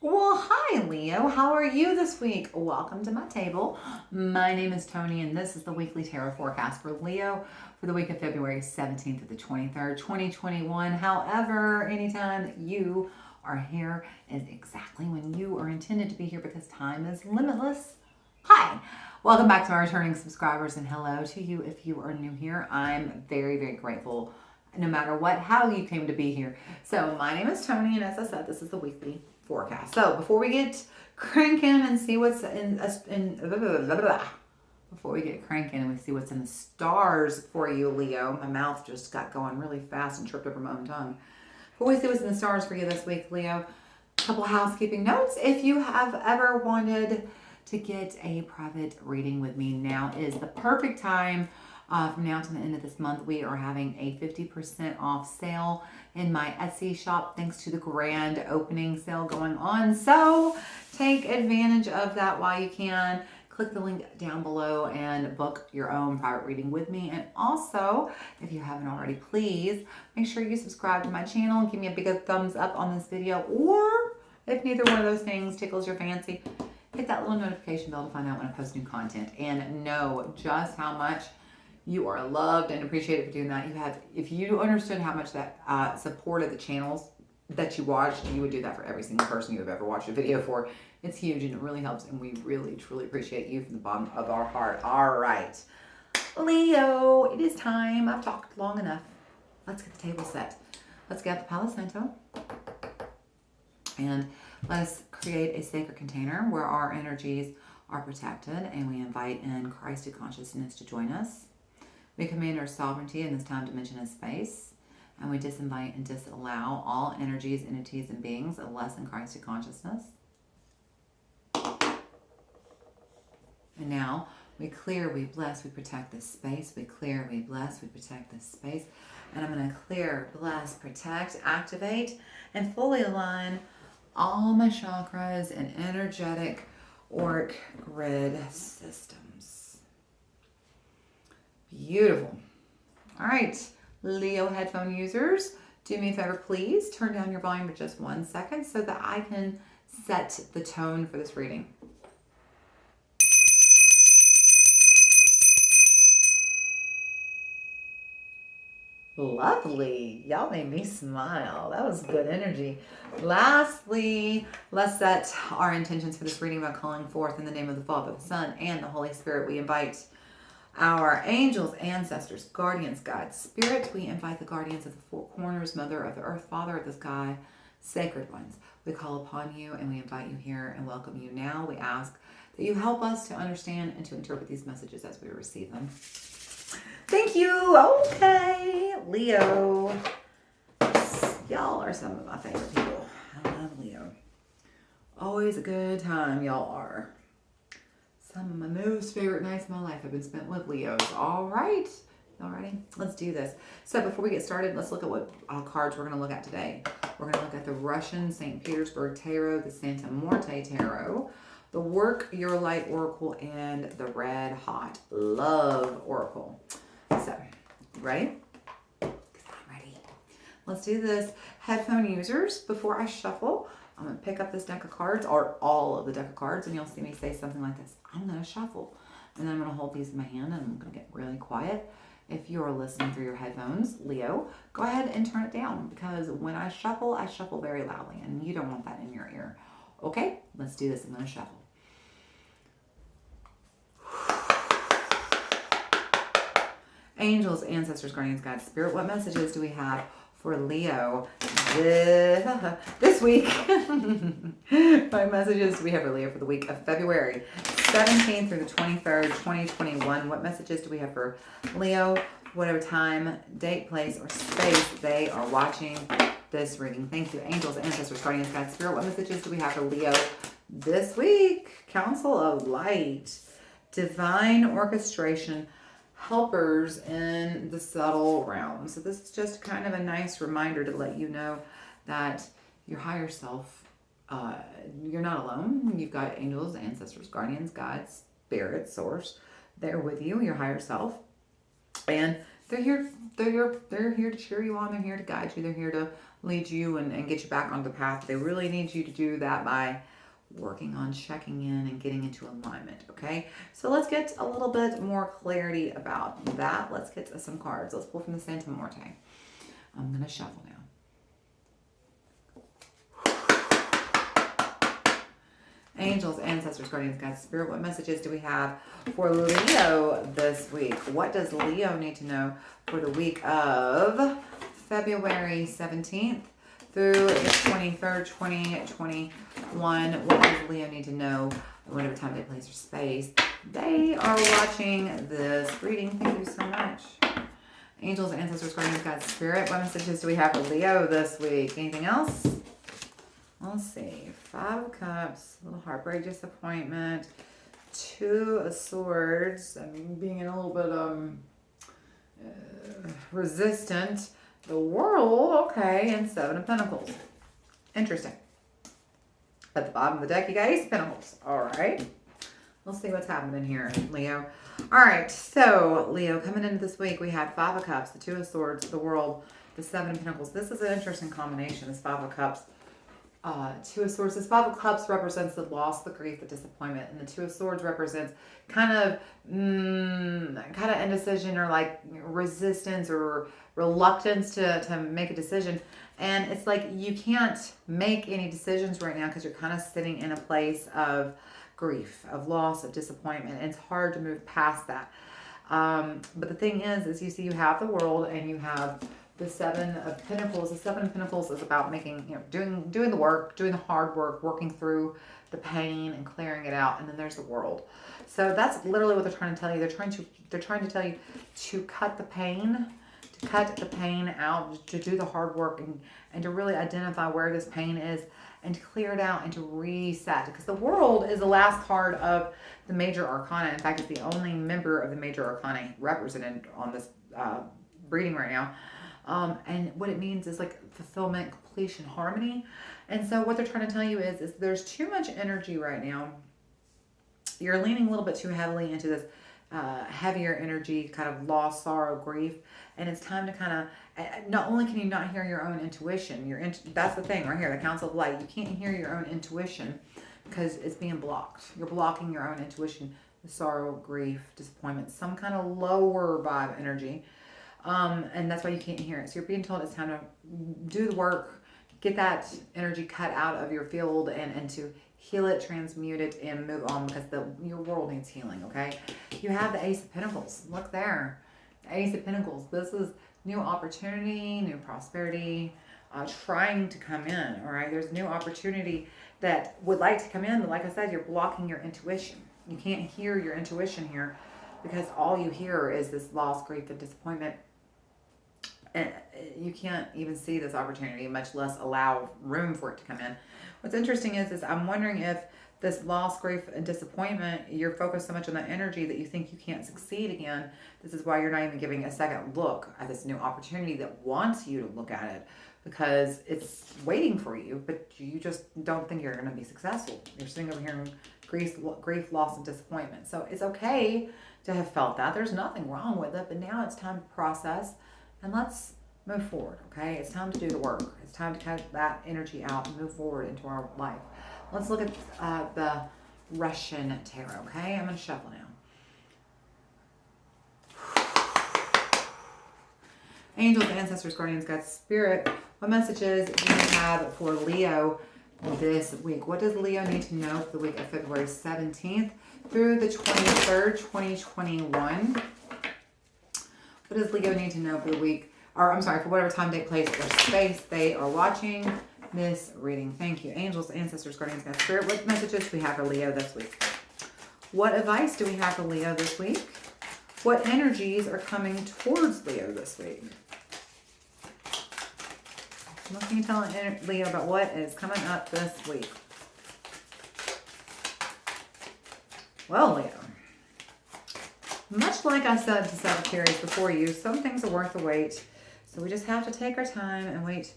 Well, hi, Leo. How are you this week? Welcome to my table. My name is Toni, and this is the weekly tarot forecast for Leo for the week of February 17th to the 23rd, 2021. However, anytime that you are here is exactly when you are intended to be here because time is limitless. Hi. Welcome back to my returning subscribers, and hello to you if you are new here. I'm very, very grateful no matter how you came to be here. So my name is Toni, and as I said, this is the weekly forecast. So before we get cranking and see what's before we get cranking and we see what's in the stars for you, Leo, my mouth just got going really fast and tripped over my own tongue. Before we see what's in the stars for you this week, Leo, a couple of housekeeping notes. If you have ever wanted to get a private reading with me, now is the perfect time. From now to the end of this month, we are having a 50% off sale in my Etsy shop thanks to the grand opening sale going on. So take advantage of that while you can. Click the link down below and book your own private reading with me. And also, if you haven't already, please make sure you subscribe to my channel and give me a big thumbs up on this video. Or if neither one of those things tickles your fancy, hit that little notification bell to find out when I post new content. And know just how much you are loved and appreciated for doing that. If you understood how much that supported the channels that you watched, you would do that for every single person you have ever watched a video for. It's huge and it really helps, and we really, truly appreciate you from the bottom of our heart. All right, Leo, it is time. I've talked long enough. Let's get the table set. Let's get the Palo Santo, and let's create a sacred container where our energies are protected, and we invite in Christed consciousness to join us. We command our sovereignty in this time, dimension, and space, and we disinvite and disallow all energies, entities, and beings of less than Christed consciousness. And now we clear, we bless, we protect this space. We clear, we bless, we protect this space. And I'm going to clear, bless, protect, activate, and fully align all my chakras and energetic auric grid systems. Beautiful. All right, Leo headphone users, do me a favor, please turn down your volume for just 1 second so that I can set the tone for this reading. Lovely. Y'all made me smile. That was good energy. Lastly, let's set our intentions for this reading by calling forth in the name of the Father, the Son, and the Holy Spirit. We invite our angels, ancestors, guardians, guides, spirit. We invite the guardians of the four corners, Mother of the Earth, Father of the Sky, sacred ones. We call upon you and we invite you here and welcome you now. We ask that you help us to understand and to interpret these messages as we receive them. Thank you. Okay, Leo. Y'all are some of my favorite people. I love Leo. Always a good time, y'all are. Some of my most favorite nights of my life have been spent with Leos. All right. Y'all ready? Let's do this. So before we get started, let's look at what cards we're going to look at today. We're going to look at the Russian St. Petersburg Tarot, the Santa Morte Tarot, the Work Your Light Oracle, and the Red Hot Love Oracle. So, ready? Because I'm ready. Let's do this. Headphone users, before I shuffle, I'm going to pick up this deck of cards, or all of the deck of cards, and you'll see me say something like this. I'm going to shuffle. And then I'm going to hold these in my hand, and I'm going to get really quiet. If you're listening through your headphones, Leo, go ahead and turn it down, because when I shuffle very loudly, and you don't want that in your ear. Okay? Let's do this. I'm going to shuffle. Angels, ancestors, guardians, guides, spirit, what messages do we have for Leo this week? What messages do we have for Leo for the week of February 17th through the 23rd, 2021? What messages do we have for Leo, whatever time, date, place, or space they are watching this reading? Thank you, angels, ancestors, guardians, guides, spirit. What messages do we have for Leo this week? Council of Light, divine orchestration, helpers in the subtle realm. So this is just kind of a nice reminder to let you know that your higher self, you're not alone. You've got angels, ancestors, guardians, guides, spirit, source. They're with you, your higher self. And they're here they're here to cheer you on. They're here to guide you. They're here to lead you and get you back on the path. They really need you to do that by working on checking in and getting into alignment. Okay, so let's get a little bit more clarity about that. Let's get some cards. Let's pull from the Santa Morte. I'm gonna shuffle now. Angels, ancestors, guardians, guides, spirit, what messages do we have for Leo this week? What does Leo need to know for the week of February 17th through the 23rd, 2021? What does Leo need to know whatever time, day, place, or space they are watching this reading? Thank you so much. Angels, ancestors, guardians, guides, spirit, what messages do we have for Leo this week? Anything else? Let's see. 5 of Cups, a little heartbreak, disappointment. 2 of Swords, I mean, being a little bit resistant. The World, okay, and 7 of Pentacles. Interesting. At the bottom of the deck, you got Ace of Pentacles. All right. We'll see what's happening here, Leo. All right, so Leo, coming into this week, we had 5 of Cups, the 2 of Swords, the World, the 7 of Pentacles. This is an interesting combination, this 5 of Cups. 2 of Swords. This 5 of Cups represents the loss, the grief, the disappointment, and the 2 of Swords represents kind of indecision or like resistance or reluctance to make a decision. And it's like you can't make any decisions right now because you're kind of sitting in a place of grief, of loss, of disappointment. It's hard to move past that. But the thing is you see you have the World and you have the 7 of Pentacles. The 7 of Pentacles is about making, doing the work, doing the hard work, working through the pain and clearing it out. And then there's the World. So that's literally what they're trying to tell you. They're trying to tell you to cut the pain, out, to do the hard work and to really identify where this pain is and to clear it out and to reset. Because the World is the last card of the Major Arcana. In fact, it's the only member of the Major Arcana represented on this reading right now. And what it means is like fulfillment, completion, harmony. And so what they're trying to tell you is there's too much energy right now. You're leaning a little bit too heavily into this heavier energy, kind of loss, sorrow, grief. And it's time to kind of, not only can you not hear your own intuition, that's the thing right here, the Council of Light. You can't hear your own intuition because it's being blocked. You're blocking your own intuition, the sorrow, grief, disappointment, some kind of lower vibe energy. And that's why you can't hear it. So you're being told it's time to do the work, get that energy cut out of your field and to heal it, transmute it, and move on because your world needs healing, okay? You have the Ace of Pentacles. Look there. The Ace of Pentacles. This is new opportunity, new prosperity, trying to come in, all right? There's new opportunity that would like to come in, but like I said, you're blocking your intuition. You can't hear your intuition here because all you hear is this loss, grief, and disappointment. And you can't even see this opportunity, much less allow room for it to come in. What's interesting is I'm wondering if this loss, grief, and disappointment, you're focused so much on that energy that you think you can't succeed again. This is why you're not even giving a second look at this new opportunity that wants you to look at it because it's waiting for you, but you just don't think you're going to be successful. You're sitting over here in grief, loss, and disappointment. So it's okay to have felt that. There's nothing wrong with it, but now it's time to process. And let's move forward, okay? It's time to do the work. It's time to cut that energy out and move forward into our life. Let's look at the Russian tarot, okay? I'm going to shuffle now. Angels, ancestors, guardians, guides, spirit, what messages do you have for Leo this week? What does Leo need to know for the week of February 17th through the 23rd, 2021? What does Leo need to know for the week, or I'm sorry, for whatever time, date, place, or space they are watching this reading? Thank you. Angels, ancestors, guardians, guides, spirit, what messages do we have for Leo this week? What advice do we have for Leo this week? What energies are coming towards Leo this week? What can you tell Leo about what is coming up this week? Well, Leo, much like I said to Sagittarius before you, some things are worth the wait. So we just have to take our time and wait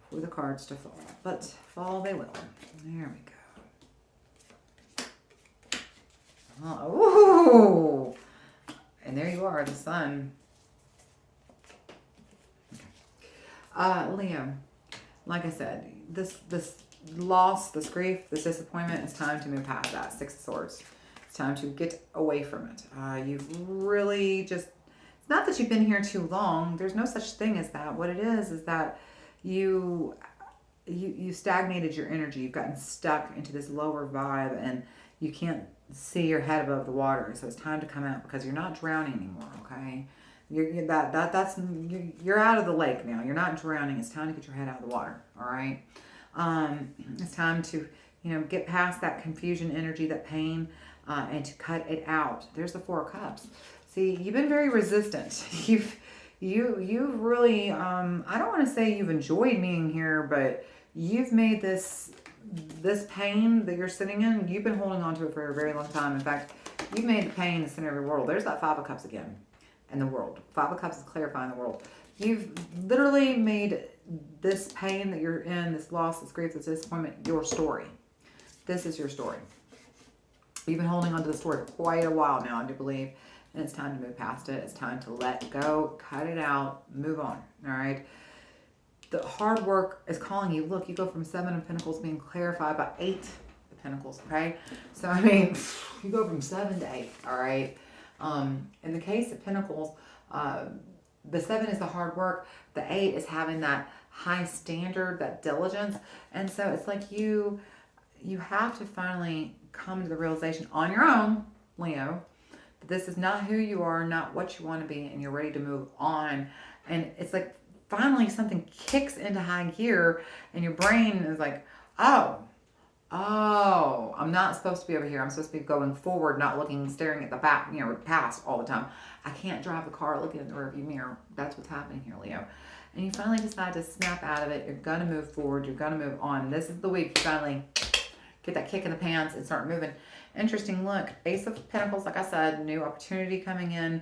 for the cards to fall. But fall they will. There we go. Oh, and there you are, the Sun. Leo, like I said, this loss, this grief, this disappointment, it's time to move past that. Six of Swords. It's time to get away from it. You've really just, it's not that you've been here too long. There's no such thing as that. What it is that you stagnated your energy. You've gotten stuck into this lower vibe and you can't see your head above the water. So it's time to come out because you're not drowning anymore, okay? You're out of the lake now. You're not drowning. It's time to get your head out of the water, all right? It's time to, get past that confusion energy, that pain, and to cut it out. There's the Four of Cups. See, you've been very resistant. You've really, I don't want to say you've enjoyed being here, but you've made this pain that you're sitting in, you've been holding on to it for a very long time. In fact, you've made the pain the center of your world. There's that Five of Cups again, and the world. Five of Cups is clarifying the world. You've literally made this pain that you're in, this loss, this grief, this disappointment, your story. This is your story. You've been holding on to the story for quite a while now, I do believe. And it's time to move past it. It's time to let go, cut it out, move on. All right. The hard work is calling you. Look, you go from Seven of Pentacles being clarified by Eight of Pentacles. Okay. So, I mean, you go from 7 to 8. All right. In the case of Pentacles, the 7 is the hard work. The 8 is having that high standard, that diligence. And so it's like you have to finally come to the realization on your own, Leo, that this is not who you are, not what you want to be, and you're ready to move on. And it's like finally something kicks into high gear and your brain is like, oh, I'm not supposed to be over here. I'm supposed to be going forward, not looking, staring at the back, past all the time. I can't drive the car looking in the rearview mirror. That's what's happening here, Leo. And you finally decide to snap out of it. You're going to move forward. You're going to move on. This is the week you finally get that kick in the pants and start moving. Interesting look. Ace of Pentacles, like I said, new opportunity coming in,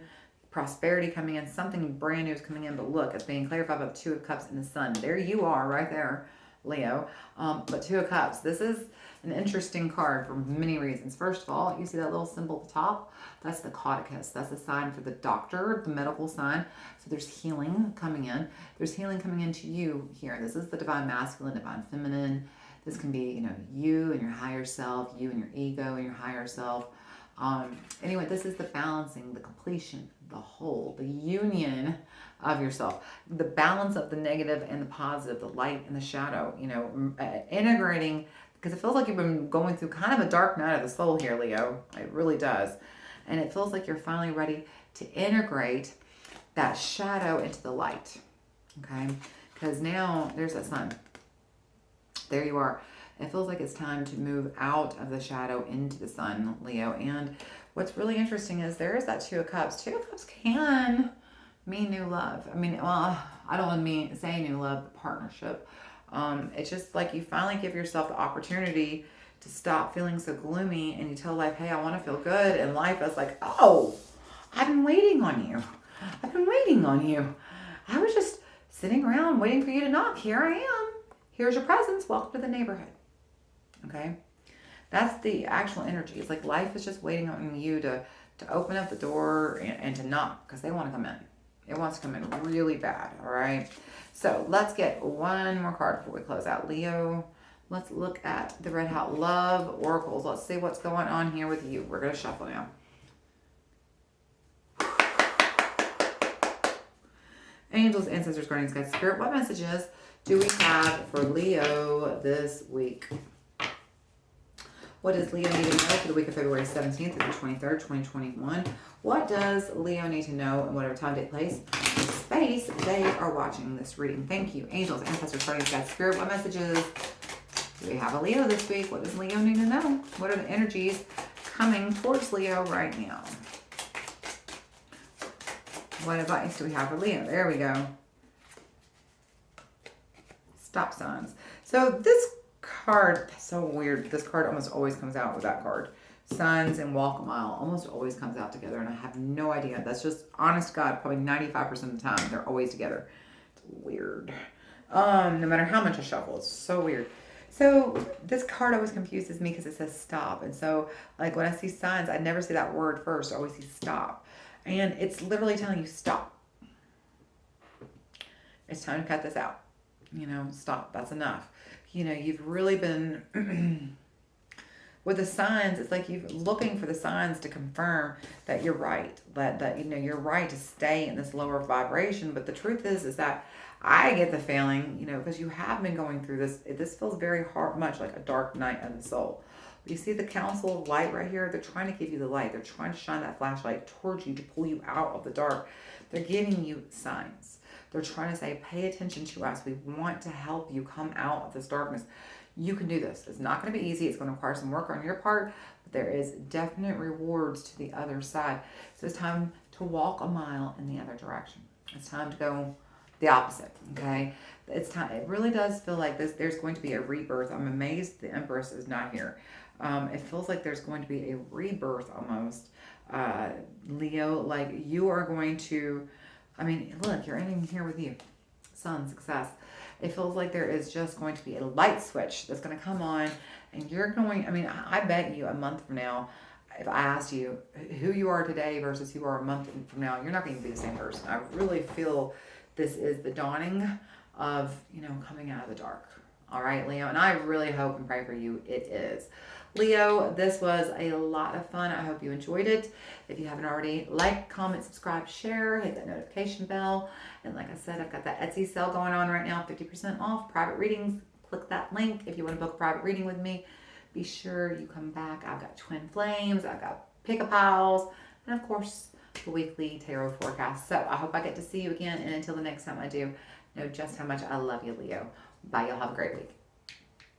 prosperity coming in, something brand new is coming in. But look, it's being clarified by the Two of Cups and the Sun. There you are right there, Leo. But Two of Cups, this is an interesting card for many reasons. First of all, you see that little symbol at the top? That's the caudicus. That's a sign for the doctor, the medical sign. So there's healing coming in. There's healing coming into you here. This is the divine masculine, divine feminine. This can be, you and your higher self, you and your ego and your higher self. Anyway, this is the balancing, the completion, the whole, the union of yourself, the balance of the negative and the positive, the light and the shadow, integrating, because it feels like you've been going through kind of a dark night of the soul here, Leo. It really does. And it feels like you're finally ready to integrate that shadow into the light. Okay? Because now there's that sun. There you are. It feels like it's time to move out of the shadow into the sun, Leo. And what's really interesting is there is that Two of Cups. Two of Cups can mean new love. I mean, well, I don't want to say new love, but partnership. It's just like you finally give yourself the opportunity to stop feeling so gloomy and you tell life, hey, I want to feel good. And life is like, oh, I've been waiting on you. I've been waiting on you. I was just sitting around waiting for you to knock. Here I am. Here's your presents. Welcome to the neighborhood. Okay? That's the actual energy. It's like life is just waiting on you to open up the door and to knock because they want to come in. It wants to come in really bad. All right? So let's get one more card before we close out. Leo, let's look at the Red Hot Love Oracles. Let's see what's going on here with you. We're going to shuffle now. Angels, ancestors, guardians, guides, spirit, what messages do we have for Leo this week? What does Leo need to know for the week of February 17th through the 23rd, 2021? What does Leo need to know in whatever time, date, place, space they are watching this reading? Thank you. Angels, ancestors, guardians, guides, spirit, what messages do we have a Leo this week? What does Leo need to know? What are the energies coming towards Leo right now? What advice do we have for Leo? There we go. Stop signs. So this card, so weird. This card almost always comes out with that card. Suns and walk a mile almost always comes out together, and I have no idea. That's just, honest to God, probably 95% of the time they're always together. It's weird. No matter how much I shuffle, it's so weird. So this card always confuses me because it says stop, and so like when I see signs, I never see that word first. I always see stop, and it's literally telling you stop. It's time to cut this out. stop. That's enough. You've really been with the signs. It's like you're looking for the signs to confirm that you're right, that you're right to stay in this lower vibration. But the truth is that I get the feeling, because you have been going through this feels very hard, much like a dark night of the soul. You see the council of light right here? They're trying to give you the light. They're trying to shine that flashlight towards you to pull you out of the dark. They're giving you signs. They're trying to say, pay attention to us. We want to help you come out of this darkness. You can do this. It's not going to be easy. It's going to require some work on your part, but there is definite rewards to the other side. So it's time to walk a mile in the other direction. It's time to go the opposite, okay? It's time. It really does feel like there's going to be a rebirth. I'm amazed the Empress is not here. It feels like there's going to be a rebirth almost. Leo, like you are going to, look, you're ending here with you. Sun, success. It feels like there is just going to be a light switch that's going to come on, and you're going, I bet you a month from now, if I asked you who you are today versus who you are a month from now, you're not going to be the same person. I really feel this is the dawning of, coming out of the dark. All right, Leo, and I really hope and pray for you it is. Leo, this was a lot of fun. I hope you enjoyed it. If you haven't already, like, comment, subscribe, share, hit that notification bell. And like I said, I've got that Etsy sale going on right now, 50% off, private readings. Click that link if you want to book a private reading with me. Be sure you come back. I've got Twin Flames, I've got pick-a-piles, and of course, the weekly tarot forecast. So I hope I get to see you again. And until the next time I do, know just how much I love you, Leo. Bye. Y'all have a great week.